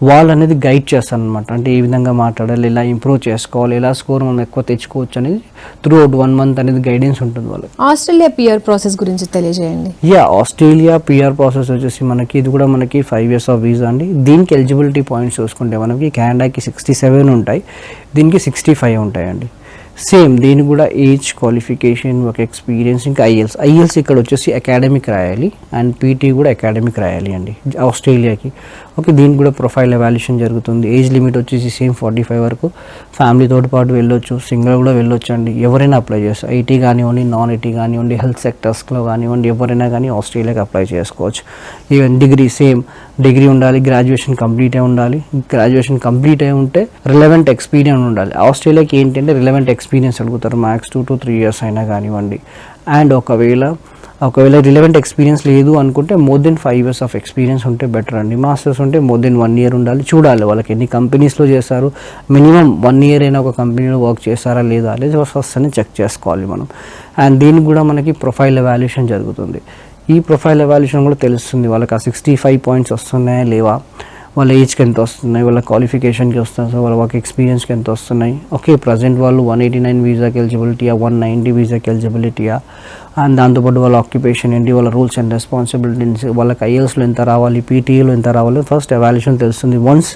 వాళ్ళు అనేది గైడ్ చేస్తారు అనమాట. అంటే ఏ విధంగా మాట్లాడాలి, ఎలా ఇంప్రూవ్ చేసుకోవాలి, ఎలా స్కోర్ మనం ఎక్కువ తెచ్చుకోవచ్చు అనేది త్రూ అవుట్ 1 month అనేది గైడెన్స్ ఉంటుంది వాళ్ళకి. ఆస్ట్రేలియా పిఆర్ ప్రాసెస్ గురించి తెలియజేయండి. ఆస్ట్రేలియా పిఆర్ ప్రాసెస్ వచ్చేసి మనకి ఇది కూడా మనకి 5 years ఆఫ్ వీసా అండి. దీనికి ఎలిజిబిలిటీ పాయింట్స్ చూసుకుంటే మనకి కెనడాకి 67 ఉంటాయి, దీనికి 65 ఉంటాయండి. సేమ్ దీని కూడా ఏజ్, క్వాలిఫికేషన్, ఒక ఎక్స్పీరియన్స్, ఇంకా ఐఎల్స్ ఇక్కడ వచ్చేసి అకాడమిక్ రాయాలి అండ్ పీటీ కూడా అకాడమిక్ రాయాలి అండి ఆస్ట్రేలియాకి. ఓకే, దీనికి కూడా ప్రొఫైల్ ఎవాల్యుయేషన్ జరుగుతుంది. ఏజ్ లిమిట్ వచ్చేసి సేమ్ 45 వరకు. ఫ్యామిలీతో పాటు వెళ్ళొచ్చు, సింగిల్ కూడా వెళ్ళొచ్చు అండి. ఎవరైనా అప్లై చేస్తారు, ఐటీ కానివ్వండి, నాన్ ఐటీ కానివ్వండి, హెల్త్ సెక్టర్స్లో కానివ్వండి, ఎవరైనా కానీ ఆస్ట్రేలియాకి అప్లై చేసుకోవచ్చు. ఈవెన్ డిగ్రీ ఉండాలి, గ్రాడ్యుయేషన్ కంప్లీట్ అయి ఉండాలి. గ్రాడ్యుయేషన్ కంప్లీట్ అయి ఉంటే రిలవెంట్ ఎక్స్పీరియన్స్ ఉండాలి. ఆస్ట్రేలియాకి ఏంటంటే రిలవెంట్ ఎక్స్పీరియన్స్ అడుగుతారు, మ్యాక్స్ 2 to 3 years అయినా కానివ్వండి. అండ్ ఒకవేళ రిలవెంట్ ఎక్స్పీరియన్స్ లేదు అనుకుంటే more than 5 years of experience ఉంటే బెటర్ అండి. మాస్టర్స్ ఉంటే మోర్ దెన్ 1 year ఉండాలి. చూడాలి వాళ్ళకి ఎన్ని కంపెనీస్లో చేస్తారు, మినిమం 1 year అయినా ఒక కంపెనీలో వర్క్ చేస్తారా లేదా అనేది ఫస్ట్ అని చెక్ చేసుకోవాలి మనం. అండ్ దీనికి కూడా మనకి ప్రొఫైల్ ఎవాల్యుయేషన్ జరుగుతుంది. ఈ ప్రొఫైల్ ఎవాల్యుయేషన్ కూడా తెలుస్తుంది వాళ్ళకి ఆ 65 points వస్తున్నాయా లేవా, వాళ్ళ ఏజ్కి ఎంత వస్తున్నాయి, వాళ్ళ క్వాలిఫికేషన్కి వస్తున్నాయి, వాళ్ళ వర్క్ ఎక్స్పీరియన్స్కి ఎంత వస్తున్నాయి. ఓకే, ప్రజెంట్ వాళ్ళు 189 వీసాకి ఎలిజిబిలిటీయా, 190 వీసాకి ఎలిజిబిలిటీయా, అండ్ దాంతోపాటు వాళ్ళ ఆక్యుపేషన్ ఏంటి, వాళ్ళ రూల్స్ అండ్ రెస్పాన్సిబిలిటీస్, వాళ్ళకి ఐఎల్స్లో ఎంత రావాలి, పీటీఏలో ఎంత రావాలి, ఫస్ట్ ఎవాల్యుయేషన్ తెలుస్తుంది. వన్స్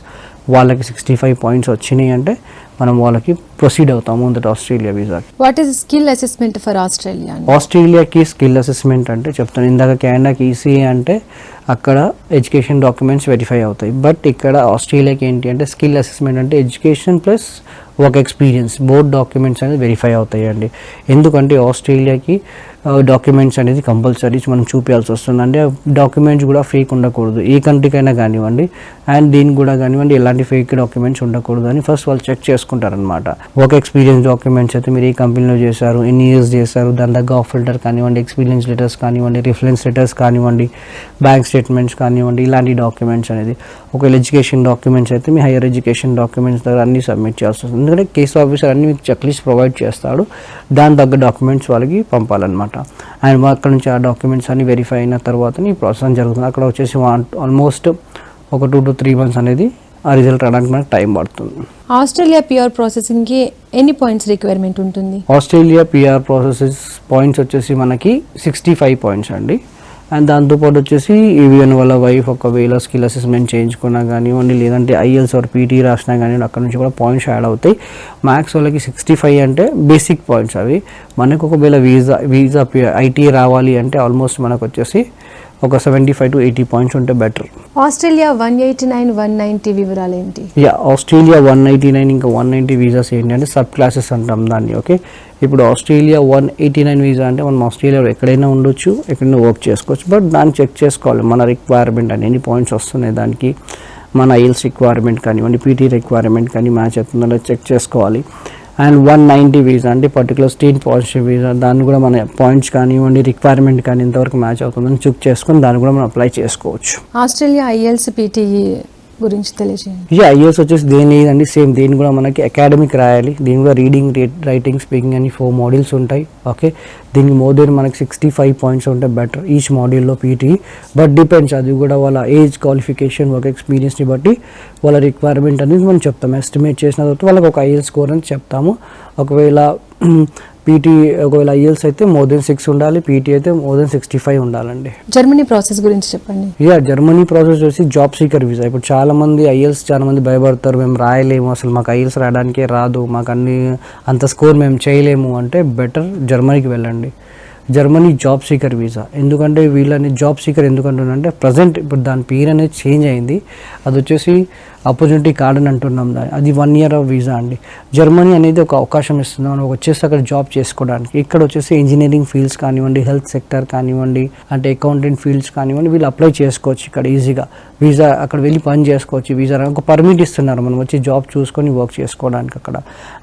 వాళ్ళకి 65 పాయింట్స్ వచ్చినాయి అంటే మనం వాళ్ళకి ప్రొసీడ్ అవుతాము దట్ ఆస్ట్రేలియా వీసాకి. What is skill assessment for Australia? ఆస్ట్రేలియాకి స్కిల్ అసెస్మెంట్ అంటే చెప్తాను, ఇందాక కెనడాకి ఈసీఏ అంటే అక్కడ ఎడ్యుకేషన్ డాక్యుమెంట్స్ వెరిఫై అవుతాయి. బట్ ఇక్కడ ఆస్ట్రేలియాకి ఏంటి అంటే స్కిల్ అసెస్మెంట్ అంటే education plus work experience both documents అనేది వెరిఫై అవుతాయి అండి. ఎందుకంటే ఆస్ట్రేలియాకి డాక్యుమెంట్స్ అనేది కంపల్సరీ మనం చూపించాల్సి వస్తుంది. అంటే డాక్యుమెంట్స్ కూడా ఫేక్ ఉండకూడదు, ఏ కంట్రీకైనా కానివ్వండి అండ్ దీనికి కూడా కానివ్వండి ఎలాంటి ఫేక్ డాక్యుమెంట్స్ ఉండకూడదు అని ఫస్ట్ వాళ్ళు చెక్ చేసుకుంటారనమాట. వర్క్ ఎక్స్పీరియన్స్ డాక్యుమెంట్స్ అయితే మీరు ఏ కంపెనీలో చేశారు, ఎన్ని ఇయర్స్ చేశారు, దాని దగ్గర ఆఫర్ లెటర్ కానివ్వండి, ఎక్స్పీరియన్స్ లెటర్స్ కానివ్వండి, రిఫరెన్స్ లెటర్స్ కానివ్వండి, బ్యాంక్ స్టేట్మెంట్స్ కానివ్వండి, ఇలాంటి డాక్యుమెంట్స్ అనేది. ఒకవేళ ఎడ్యుకేషన్ డాక్యుమెంట్స్ అయితే మీ హైయర్ ఎడ్యుకేషన్ డాక్యుమెంట్స్ దగ్గర అన్ని సబ్మిట్ చేయాల్సి వస్తుంది. ఎందుకంటే కేసు ఆఫీసర్ అన్ని మీకు చెక్ లిస్ట్ ప్రొవైడ్ చేస్తాడు, దాని తగ్గ డాక్యుమెంట్స్ వాళ్ళకి పంపాలన్నమాట. అండ్ అక్కడ నుంచి ఆ డాక్యుమెంట్స్ అన్ని వెరిఫై అయిన తర్వాత ఈ ప్రాసెస్ జరుగుతుంది. అక్కడ వచ్చేసి ఆల్మోస్ట్ ఒక 2 to 3 months అనేది ఆ రిజల్ట్ రావడానికి మనకు టైం పడుతుంది. ఆస్ట్రేలియా పిఆర్ ప్రాసెసింగ్కి ఎన్ని పాయింట్స్ రిక్వైర్మెంట్ ఉంటుంది? ఆస్ట్రేలియా పిఆర్ ప్రాసెసెస్ పాయింట్స్ వచ్చేసి మనకి 65 పాయింట్స్ అండి. అండ్ దాంతోపాటు వచ్చేసి ఈవీఎన్ వాళ్ళ వైఫ్ ఒకవేళ స్కిల్ అసెస్మెంట్ చేయించుకున్నా కానివ్వండి, లేదంటే ఐఎల్స్ ఆర్ పీటీ రాసినా కానివ్వండి, అక్కడ నుంచి కూడా పాయింట్స్ యాడ్ అవుతాయి. మ్యాక్స్ వాళ్ళకి 65 అంటే బేసిక్ పాయింట్స్ అవి. మనకు ఒకవేళ వీసా ఐటీ రావాలి అంటే ఆల్మోస్ట్ మనకు వచ్చేసి ఒక 75 to 80 పాయింట్స్ ఉంటే బెటర్. ఆస్ట్రేలియా 189, 190 వివరాలు ఏంటి? ఆస్ట్రేలియా 189 ఇంకా 190 వీసాస్ ఏంటి అంటే సబ్ క్లాసెస్ అంటాం దాన్ని. ఓకే, ఇప్పుడు ఆస్ట్రేలియా 189 వీసా అంటే మనం ఆస్ట్రేలియాలో ఎక్కడైనా ఉండొచ్చు, ఎక్కడైనా వర్క్ చేసుకోవచ్చు. బట్ దాన్ని చెక్ చేసుకోవాలి మన రిక్వైర్మెంట్ అని, ఎన్ని పాయింట్స్ వస్తున్నాయి దానికి, మన ఐఎల్స్ రిక్వైర్మెంట్ కానివ్వండి, పీటీ రిక్వైర్మెంట్ కానీ మ్యాచ్ అవుతుందో చెక్ చేసుకోవాలి. అండ్ 190 వీసా అంటే పర్టికులర్ స్టేట్ పాజిటివ్ వీసా, దాన్ని కూడా మన పాయింట్స్ కానివ్వండి, రిక్వైర్మెంట్ కానీ ఇంతవరకు మ్యాచ్ అవుతుందని చెక్ చేసుకొని దాన్ని కూడా మనం అప్లై చేసుకోవచ్చు. ఆస్ట్రేలియా ఐఎల్స్ పీటీ గురించి తెలియజేయండి. ఐఎల్స్ వచ్చేసి దేని లేదండి, సేమ్ దీన్ని కూడా మనకి అకాడమిక్ రాయాలి. దీని కూడా రీడింగ్, రైటింగ్, స్పీకింగ్ అని 4 modules ఉంటాయి. ఓకే, దీనికి మోర్ దెన్ మనకి 65 పాయింట్స్ ఉంటే బెటర్ ఈచ్ మాడ్యూల్లో పీటీ. బట్ డిపెండ్స్, అది కూడా వాళ్ళ ఏజ్, క్వాలిఫికేషన్, వర్క్ ఎక్స్పీరియన్స్ని బట్టి వాళ్ళ రిక్వైర్మెంట్ అనేది మనం చెప్తాము. ఎస్టిమేట్ చేసిన తర్వాత వాళ్ళకి ఒక ఐఎల్స్ స్కోర్ అని చెప్తాము. ఒకవేళ పీటీ ఒకవేళ ఐఎల్స్ అయితే మోర్ దెన్ 6 ఉండాలి, పీటీ అయితే మోర్ దెన్ 65 ఉండాలండి. జర్మనీ ప్రాసెస్ గురించి చెప్పండి. జర్మనీ ప్రాసెస్ వచ్చి జాబ్ సీకర్ వీసా. ఇప్పుడు చాలా మంది ఐఎల్స్ చాలా మంది భయపడతారు, మేము రాయలేము, అసలు మాకు ఐఎల్స్ రాయడానికే రాదు, మాకు అంత స్కోర్ మేము చేయలేము అంటే బెటర్ జర్మనీకి వెళ్ళండి. Germany job seeker visa. ఎందుకంటే వీళ్ళని జాబ్ సీకర్ ఎందుకంటున్నారంటే ప్రజెంట్ ఇప్పుడు దాని పేరు అనేది చేంజ్ అయింది, అది వచ్చేసి ఆపర్చునిటీ కార్డ్ అని అంటున్నాం దాన్ని. అది 1 year వీసా అండి. జర్మనీ అనేది ఒక అవకాశం ఇస్తుంది మనం వచ్చేసి అక్కడ జాబ్ చేసుకోవడానికి. ఇక్కడ వచ్చేసి ఇంజనీరింగ్ ఫీల్డ్స్ కానివ్వండి, హెల్త్ సెక్టర్ కానివ్వండి, అంటే అకౌంటెంట్ ఫీల్డ్స్ కానివ్వండి, వీళ్ళు అప్లై చేసుకోవచ్చు ఇక్కడ ఈజీగా. వీసా అక్కడ వెళ్ళి పని చేసుకోవచ్చు. వీసా ఒక పర్మిట్ ఇస్తున్నారు మనం వచ్చి జాబ్ చూసుకొని వర్క్ చేసుకోవడానికి అక్కడ.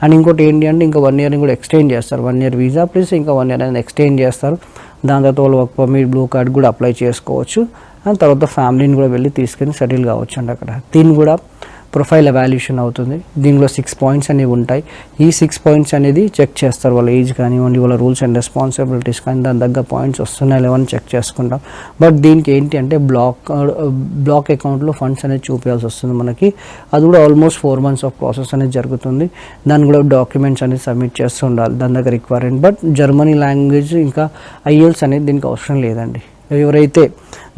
అండ్ ఇంకోటి ఏంటి అంటే ఇంకా 1 year కూడా ఎక్స్టెండ్ చేస్తారు. 1 year వీసా ప్లస్ ఇంకా 1 year అనేది ఎక్స్టెండ్ చేస్తారు. దాని తర్వాత వాళ్ళు వర్క్ పర్మిట్, బ్లూ కార్డ్ కూడా అప్లై చేసుకోవచ్చు. అండ్ తర్వాత ఫ్యామిలీని కూడా వెళ్ళి తీసుకొని సెటిల్ కావచ్చు అండి అక్కడ. దీన్ని కూడా ప్రొఫైల్ ఎవాల్యుయేషన్ అవుతుంది. దీనిలో 6 పాయింట్స్ అనేవి ఉంటాయి. ఈ 6 పాయింట్స్ అనేది చెక్ చేస్తారు, వాళ్ళ ఏజ్ కానివ్వండి, వాళ్ళ రూల్స్ అండ్ రెస్పాన్సిబిలిటీస్ కానీ దాని దగ్గర పాయింట్స్ వస్తున్నాయి లేవని చెక్ చేసుకుంటాం. బట్ దీనికి ఏంటి అంటే బ్లాక్ అకౌంట్లో ఫండ్స్ అనేది చూపించాల్సి వస్తుంది మనకి. అది కూడా ఆల్మోస్ట్ 4 months ఆఫ్ ప్రాసెస్ అనేది జరుగుతుంది. దాన్ని కూడా డాక్యుమెంట్స్ అనేది సబ్మిట్ చేస్తూ ఉండాలి, దాని దగ్గర రిక్వైర్మెంట్. బట్ జర్మనీ లాంగ్వేజ్ ఇంకా ఐఎల్స్ అనేది దీనికి అవసరం లేదండి. ఎవరైతే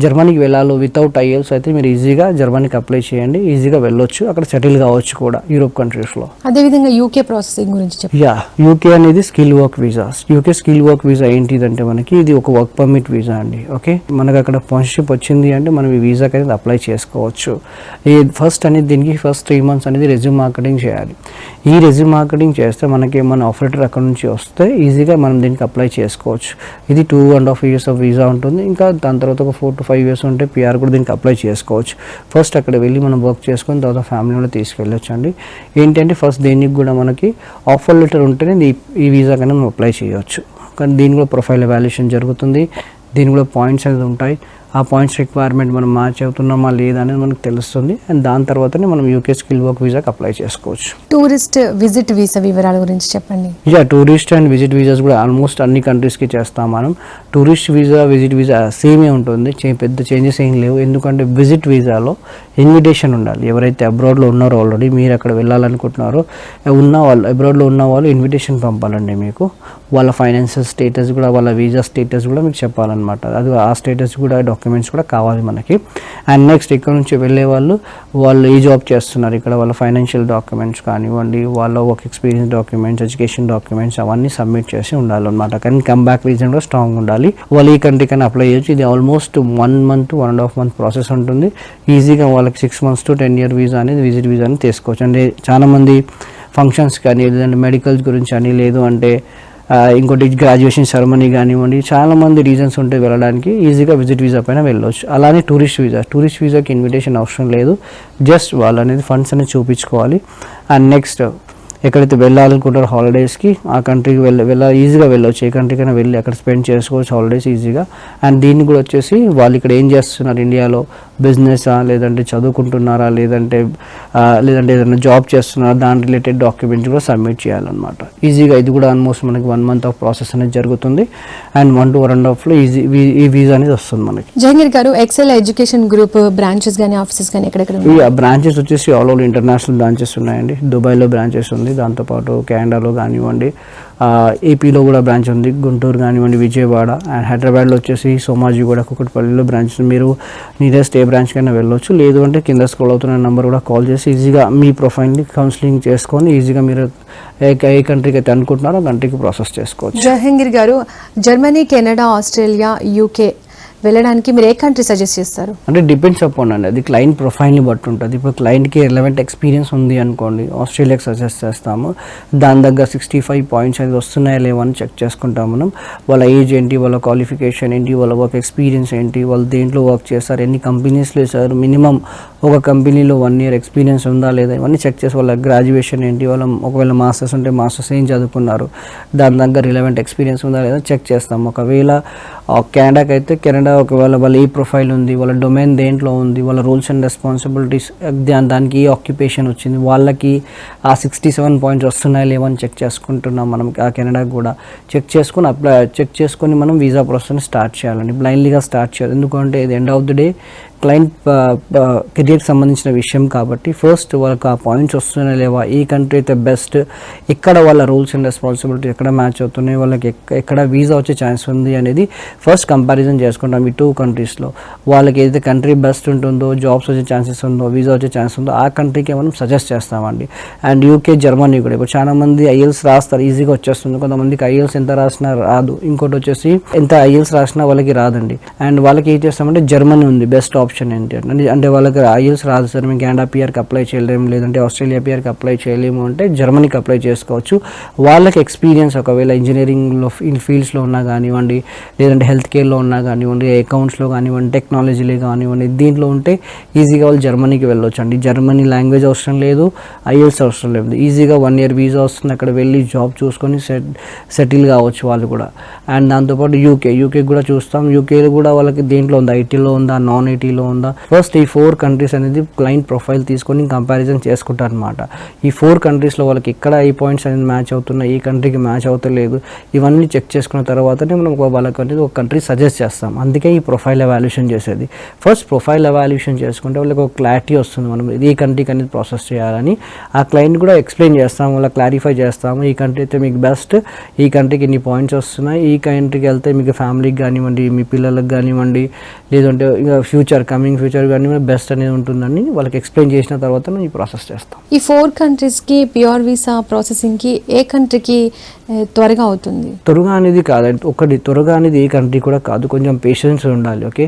జర్మనీకి వెళ్ళాలో వితౌట్ ఐఎల్స్ అయితే మీరు ఈజీగా జర్మనీకి అప్లై చేయండి, ఈజీగా వెళ్ళొచ్చు, అక్కడ సెటిల్ కావచ్చు కూడా యూరోప్ కంట్రీస్లో. అదేవిధంగా యూకే ప్రాసెసింగ్ గురించి చెప్పండి. యూకే అనేది skill work visa. UK skill work visa ఏంటిదంటే మనకి ఇది ఒక వర్క్ పర్మిట్ వీసా అండి. ఓకే, మనకు అక్కడ స్పాన్సర్షిప్ వచ్చింది అంటే మనం ఈ వీసాకి అనేది అప్లై చేసుకోవచ్చు. ఫస్ట్ అనేది దీనికి ఫస్ట్ 3 months అనేది రెజ్యూమ్ మార్కెటింగ్ చేయాలి. ఈ రెజ్యూమ్ మార్కెటింగ్ చేస్తే మనకి ఏమైనా ఆఫర్ లెటర్ అక్కడ నుంచి వస్తే ఈజీగా మనం దీనికి అప్లై చేసుకోవచ్చు. ఇది 2.5 years ఆఫ్ వీసా ఉంటుంది. ఇంకా దాని తర్వాత ఒక 4 to 5 years ఉంటే పిఆర్ కూడా దీనికి అప్లై చేసుకోవచ్చు. ఫస్ట్ అక్కడ వెళ్ళి మనం వర్క్ చేసుకొని తర్వాత ఫ్యామిలీ కూడా తీసుకెళ్ళొచ్చు అండి. ఏంటంటే ఫస్ట్ దీనికి కూడా మనకి ఆఫర్ లెటర్ ఉంటేనే ఈ వీసా కన్నా మనం అప్లై చేయవచ్చు. కానీ దీని కూడా ప్రొఫైల్ ఎవాల్యుయేషన్ జరుగుతుంది, దీని కూడా పాయింట్స్ అనేది ఉంటాయి. ఆ పాయింట్స్ రిక్వైర్మెంట్ మనం మ్యాచ్ అవుతున్నామా లేదా అనేది మనకు తెలుస్తుంది. అండ్ దాని తర్వాతనే మనం యూకే స్కిల్ వర్క్ వీసాకి అప్లై చేసుకోవచ్చు. టూరిస్ట్ విజిట్ వీసా వివరాల గురించి చెప్పండి. టూరిస్ట్ అండ్ విజిట్ వీసాస్ కూడా ఆల్మోస్ట్ అన్ని కంట్రీస్కి చేస్తాం మనం. టూరిస్ట్ వీసా, విజిట్ వీసా సేమే ఉంటుంది, పెద్ద చేంజెస్ ఏం లేవు. ఎందుకంటే విజిట్ వీసాలో ఇన్విటేషన్ ఉండాలి. ఎవరైతే అబ్రాడ్లో ఉన్నారో ఆల్రెడీ మీరు అక్కడ వెళ్ళాలనుకుంటున్నారో అబ్రాడ్లో ఉన్న వాళ్ళు ఇన్విటేషన్ పంపాలండి మీకు. వాళ్ళ ఫైనాన్షియల్ స్టేటస్ కూడా, వాళ్ళ వీసా స్టేటస్ కూడా మీకు చెప్పాలన్నమాట. అది ఆ స్టేటస్ కూడా, డాక్యుమెంట్స్ కూడా కావాలి మనకి. అండ్ నెక్స్ట్ ఇక్కడ నుంచి వెళ్ళే వాళ్ళు ఏ జాబ్ చేస్తున్నారు, ఇక్కడ వాళ్ళ ఫైనాన్షియల్ డాక్యుమెంట్స్ కానివ్వండి, వాళ్ళ work experience documents, education documents అవన్నీ సబ్మిట్ చేసి ఉండాలన్నమాట. కానీ కమ్ బ్యాక్ రీజన్ కూడా స్ట్రాంగ్ ఉండాలి. వాళ్ళు ఈ కంట్రీ కన్నా అప్లై చేయొచ్చు. ఇది almost 1 month to 1.5 month process ఉంటుంది. ఈజీగా వాళ్ళకి 6 months to 10 year వీసా అనేది, విజిట్ వీసా అనేది తీసుకోవచ్చు. అంటే చాలామంది ఫంక్షన్స్ కానీ, లేదంటే మెడికల్స్ గురించి అని, లేదు అంటే ఇంకోటి గ్రాడ్యుయేషన్ సెరమనీ కానివ్వండి, చాలామంది రీజన్స్ ఉంటే వెళ్ళడానికి ఈజీగా విజిట్ వీసా పైన వెళ్ళవచ్చు. అలానే టూరిస్ట్ వీసాకి ఇన్విటేషన్ అవసరం లేదు. జస్ట్ వాళ్ళు అనేది ఫండ్స్ అనేది చూపించుకోవాలి. అండ్ నెక్స్ట్ ఎక్కడైతే వెళ్ళాలనుకుంటారో హాలిడేస్కి, ఆ కంట్రీకి ఈజీగా వెళ్ళవచ్చు. ఏ కంట్రీకైనా వెళ్ళి అక్కడ స్పెండ్ చేసుకోవచ్చు హాలిడేస్ ఈజీగా. అండ్ దీన్ని కూడా వచ్చేసి వాళ్ళు ఇక్కడ ఏం చేస్తున్నారు, ఇండియాలో బిజినెసా, లేదంటే చదువుకుంటున్నారా, లేదంటే ఏదైనా జాబ్ చేస్తున్నారా, దాని రిలేటెడ్ డాక్యుమెంట్స్ కూడా సబ్మిట్ చేయాలన్నమాట. ఈజీగా ఇది కూడా ఆల్మోస్ట్ మనకి 1 month ఆఫ్ ప్రాసెస్ అనేది జరుగుతుంది. అండ్ 1 to 1.5 ఈ వీసా అనేది వస్తుంది మనకి. జహంగీర్ గారు, ఎక్సెల్ ఎడ్యుకేషన్ గ్రూప్ బ్రాంచెస్ కానీ ఆఫీసెస్ కానీ ఎక్కడెక్కడ ఉన్నాయి? ఈ బ్రాంచెస్ వచ్చేసి ఆల్ ఓవర్ ఇంటర్నేషనల్ బ్రాంచెస్ ఉన్నాయండి. దుబాయ్లో బ్రాంచెస్ ఉంది, దాంతోపాటు కెనడాలో కానివ్వండి, ఏపీలో కూడా బ్రాంచ్ ఉంది, గుంటూరు కానివ్వండి, విజయవాడ. అండ్ హైదరాబాద్లో వచ్చేసి సోమాజిగూడ, కుకట్పల్లిలో బ్రాంచ్. మీరు నియరెస్ట్ ఏ బ్రాంచ్ కైనా వెళ్ళవచ్చు. లేదు అంటే కింద స్క్రోల్ అవుతున్న నెంబర్ కూడా కాల్ చేసి ఈజీగా మీ ప్రొఫైల్ని కౌన్సిలింగ్ చేసుకొని ఈజీగా మీరు ఏ కంట్రీకి అయితే అనుకుంటున్నారో ఆ కంట్రీకి ప్రాసెస్ చేసుకోవచ్చు. జహంగీర్ గారు, జర్మనీ, కెనడా, ఆస్ట్రేలియా, యూకే వెళ్ళడానికి మీరు ఏ కంట్రీ సజెస్ట్ చేస్తారు? అంటే డిపెండ్స్ అపాన్ అండి, అది క్లయింట్ ప్రొఫైల్ని బట్టి ఉంటుంది. ఇప్పుడు క్లయింట్కి రిలవెంట్ ఎక్స్పీరియన్స్ ఉంది అనుకోండి, ఆస్ట్రేలియాకి సజెస్ట్ చేస్తాము. దాని దగ్గర 65 points అనేది వస్తున్నాయా లేవని చెక్ చేసుకుంటాం మనం. వాళ్ళ ఏజ్ ఏంటి, వాళ్ళ క్వాలిఫికేషన్ ఏంటి, వాళ్ళ వర్క్ ఎక్స్పీరియన్స్ ఏంటి, వాళ్ళు దేంట్లో వర్క్ చేస్తారు, ఎన్ని కంపెనీస్లో చేస్తారు, మినిమం ఒక కంపెనీలో 1 year ఎక్స్పీరియన్స్ ఉందా లేదా, ఇవన్నీ చెక్ చేసి వాళ్ళ గ్రాడ్యుయేషన్ ఏంటి, వాళ్ళ ఒకవేళ మాస్టర్స్ ఉంటే మాస్టర్స్ ఏం చదువుకున్నారు, దాని దగ్గర రిలవెంట్ ఎక్స్పీరియన్స్ ఉందా లేదా చెక్ చేస్తాం. ఒకవేళ కెనడాకి అయితే కెనడా ఒకవేళ వాళ్ళ ఏ ప్రొఫైల్ ఉంది, వాళ్ళ డొమైన్ దేంట్లో ఉంది, వాళ్ళ రూల్స్ అండ్ రెస్పాన్సిబిలిటీస్, దానికి ఏ ఆక్యుపేషన్ వచ్చింది, వాళ్ళకి ఆ 67 points వస్తున్నాయి లేవని చెక్ చేసుకుంటున్నాం మనం. ఆ కెనడాకి కూడా చెక్ చేసుకొని మనం వీసా ప్రాసెస్ని స్టార్ట్ చేయాలండి. బ్లైండ్లీగా స్టార్ట్ చేయాలి. ఎందుకంటే ఇది end of the day client కెరియర్కి సంబంధించిన విషయం కాబట్టి ఫస్ట్ వాళ్ళకి ఆ పాయింట్స్ వస్తున్నాయి లేవా, ఏ కంట్రీ అయితే బెస్ట్, ఎక్కడ వాళ్ళ రూల్స్ అండ్ రెస్పాన్సిబిలిటీ ఎక్కడ మ్యాచ్ అవుతున్నాయి, వాళ్ళకి ఎక్కడ వీసా వచ్చే ఛాన్స్ ఉంది అనేది ఫస్ట్ కంపారిజన్ చేసుకుంటాం. ఈ 2 countriesలో వాళ్ళకి ఏదైతే కంట్రీ బెస్ట్ ఉంటుందో, జాబ్స్ వచ్చే ఛాన్సెస్ ఉందో, వీసా వచ్చే ఛాన్స్ ఉందో ఆ కంట్రీకి మనం సజెస్ట్ చేస్తామండి. అండ్ యూకే, జర్మనీ కూడా ఇప్పుడు చాలా మంది ఐఎల్స్ రాస్తారు, ఈజీగా వచ్చేస్తుంది. కొంతమందికి ఐఎల్స్ ఎంత రాసినా రాదు, ఇంకోటి వచ్చేసి ఎంత ఐఎల్స్ రాసినా వాళ్ళకి రాదండి. అండ్ వాళ్ళకి ఏం చేస్తామంటే జర్మనీ ఉంది బెస్ట్ ఆప్షన్ ఏంటి అంటే వాళ్ళకి ఐఎల్స్ రాదు సార్, మేము కెనడా పిఆర్కి అప్లై చేయలేము, లేదంటే ఆస్ట్రేలియా పిఆర్కి అప్లై చేయలేము అంటే జర్మనీకి అప్లై చేసుకోవచ్చు. వాళ్ళకి ఎక్స్పీరియన్స్ ఒకవేళ ఇంజనీరింగ్లో ఫీల్డ్స్లో ఉన్నా కానివ్వండి, లేదంటే హెల్త్ కేర్లో ఉన్నా కానివ్వండి, అకౌంట్స్లో కానివ్వండి, టెక్నాలజీలో కానివ్వండి, దీంట్లో ఉంటే ఈజీగా వాళ్ళు జర్మనీకి వెళ్ళొచ్చు అండి. జర్మనీ లాంగ్వేజ్ అవసరం లేదు, ఐఎల్స్ అవసరం లేదు, ఈజీగా 1 year వీసా వస్తుంది, అక్కడ వెళ్ళి జాబ్ చూసుకొని సెటిల్ కావచ్చు వాళ్ళు కూడా. అండ్ దాంతోపాటు యూకే కూడా చూస్తాం. యూకేలో కూడా వాళ్ళకి దేంట్లో ఉందా, ఐటీలో ఉందా, నాన్ ఐటీలో ఉందా, ఫస్ట్ ఈ 4 countries అనేది క్లయింట్ ప్రొఫైల్ తీసుకొని కంపారిజన్ చేసుకుంటారు అనమాట. ఈ 4 countriesలో వాళ్ళకి ఎక్కడ ఈ పాయింట్స్ అనేది మ్యాచ్ అవుతున్నాయి, ఈ కంట్రీకి మ్యాచ్ అవుతలేదు, ఇవన్నీ చెక్ చేసుకున్న తర్వాతనే మనం వాళ్ళకి అనేది ఒక కంట్రీ సజెస్ట్ చేస్తాం. అందుకే ఈ ప్రొఫైల్ ఎవాల్యుయేషన్ చేసేది. ఫస్ట్ ప్రొఫైల్ ఎవాల్యుయేషన్ చేసుకుంటే వాళ్ళకి ఒక క్లారిటీ వస్తుంది, మనం ఈ కంట్రీకి అనేది ప్రాసెస్ చేయాలని. ఆ క్లయింట్ కూడా ఎక్స్ప్లెయిన్ చేస్తాం, వాళ్ళకి క్లారిఫై చేస్తాము, ఈ కంట్రీ అయితే మీకు బెస్ట్, ఈ కంట్రీకి ఇన్ని పాయింట్స్ వస్తున్నాయి, ఈ కంట్రీకి వెళ్తే మీకు ఫ్యామిలీకి కానివ్వండి, మీ పిల్లలకు కానివ్వండి, లేదంటే ఇంకా కమింగ్ ఫ్యూచర్ కానీ బెస్ట్ అనేది ఉంటుందని వాళ్ళకి ఎక్స్ప్లెయిన్ చేసిన తర్వాత ఈ ప్రాసెస్ చేస్తాం. ఈ 4 countriesకి ప్యూర్ వీసా ప్రాసెసింగ్కి ఏ కంట్రీకి త్వరగా అవుతుంది? త్వరగా అనేది కాదండి, త్వరగా అనేది ఏ కంట్రీ కూడా కాదు, కొంచెం పేషెన్స్ ఉండాలి. ఓకే,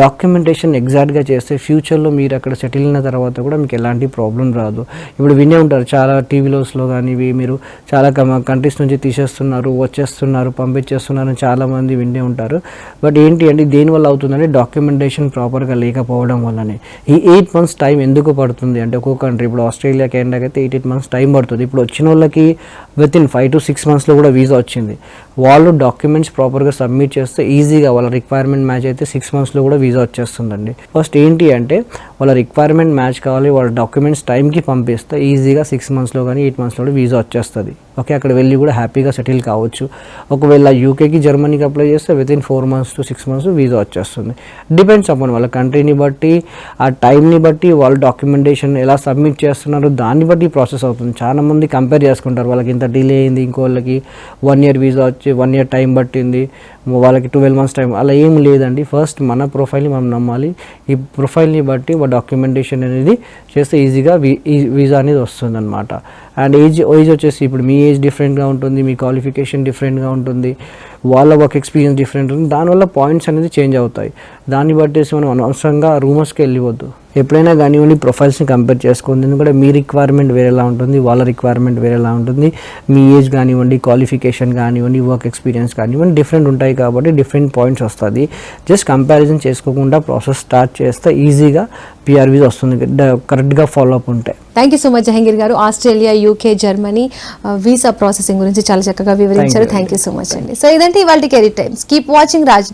డాక్యుమెంటేషన్ ఎగ్జాక్ట్గా చేస్తే ఫ్యూచర్లో మీరు అక్కడ సెటిల్ అయిన తర్వాత కూడా మీకు ఎలాంటి ప్రాబ్లం రాదు. ఇప్పుడు వినే ఉంటారు చాలా టీవీలోస్లో కానీ, మీరు చాలా కంట్రీస్ నుంచి తీసేస్తున్నారు, వచ్చేస్తున్నారు, పంపించేస్తున్నారు అని చాలామంది వినే ఉంటారు. బట్ ఏంటి అంటే దేనివల్ల అవుతుందంటే డాక్యుమెంటేషన్ ప్రాపర్గా లేకపోవడం వల్లనే. ఈ 8 months టైం ఎందుకు పడుతుంది అంటే ఒక్కొక్క కంట్రీ, ఇప్పుడు ఆస్ట్రేలియా, కెనడాకి అయితే 8 months టైం పడుతుంది. ఇప్పుడు వచ్చిన వాళ్ళకి వితిన్ 5 to 6 monthsలో కూడా వీసా వచ్చింది. వాళ్ళు డాక్యుమెంట్స్ ప్రాపర్గా సబ్మిట్ చేస్తే ఈజీగా వాళ్ళ రిక్వైర్మెంట్ మ్యాచ్ అయితే 6 monthsలో కూడా వీసా వచ్చేస్తుందండి. ఫస్ట్ ఏంటి అంటే వాళ్ళ రిక్వైర్మెంట్ మ్యాచ్ కావాలి, వాళ్ళ డాక్యుమెంట్స్ టైంకి పంపిస్తే ఈజీగా 6 monthsలో కానీ 8 monthsలో వీసా వచ్చేస్తుంది. ఓకే, అక్కడ వెళ్ళి కూడా హ్యాపీగా సెటిల్ కావచ్చు. ఒకవేళ యూకేకి జర్మనీకి అప్లై చేస్తే within 4 months to 6 months visa వచ్చేస్తుంది. డిపెండ్స్ అపాన్ వాళ్ళ కంట్రీని బట్టి, ఆ టైంని బట్టి, వాళ్ళ డాక్యుమెంటేషన్ ఎలా సబ్మిట్ చేస్తున్నారు దాన్ని బట్టి ప్రాసెస్ అవుతుంది. చాలా మంది కంపేర్ చేసుకుంటారు, వాళ్ళకి ఇంత డిలే అయింది, ఇంకోళ్ళకి 1 year వీసా వచ్చి 1 year టైం పట్టింది, వాళ్ళకి 12 months టైం. అలా ఏం లేదండి. ఫస్ట్ మన ప్రొఫైల్ని మనం నమ్మాలి. ఈ ప్రొఫైల్ని బట్టి వాళ్ళ డాక్యుమెంటేషన్ అనేది చేస్తే ఈజీగా వీసా అనేది వస్తుంది అనమాట. అండ్ ఏజ్ వచ్చేసి ఇప్పుడు మీ ఏజ్ డిఫరెంట్గా ఉంటుంది, మీ క్వాలిఫికేషన్ డిఫరెంట్గా ఉంటుంది, వాళ్ళ వర్క్ ఎక్స్పీరియన్స్ డిఫరెంట్ ఉంటుంది. దానివల్ల పాయింట్స్ అనేది చేంజ్ అవుతాయి. దాన్ని బట్టేసి మనం అనవసరంగా రూమర్స్కి వెళ్ళివద్దు. ఎప్పుడైనా కానివ్వండి ప్రొఫైల్స్ని కంపేర్ చేసుకోండి. ఎందుకంటే మీ రిక్వైర్మెంట్ వేరేలా ఉంటుంది, వాళ్ళ రిక్వైర్మెంట్ వేరేలా ఉంటుంది. మీ ఏజ్ కానివ్వండి, క్వాలిఫికేషన్ కానివ్వండి, వర్క్ ఎక్స్పీరియన్స్ కానివ్వండి డిఫరెంట్ ఉంటాయి కాబట్టి డిఫరెంట్ పాయింట్స్ వస్తుంది. జస్ట్ కంపారిజన్ చేసుకోకుండా ప్రాసెస్ స్టార్ట్ చేస్తే ఈజీగా పిఆర్ వీసా వస్తుంది, కరెక్ట్గా ఫాలో అప్ ఉంటాయి. Thank you so much Jahangir garu. Australia, UK, Germany visa processing గురించి చాలా చక్కగా వివరించారు. థ్యాంక్ యూ సో మచ్ అండి. సో ఇదంటే ఇవాళ career times. Keep watching Raj.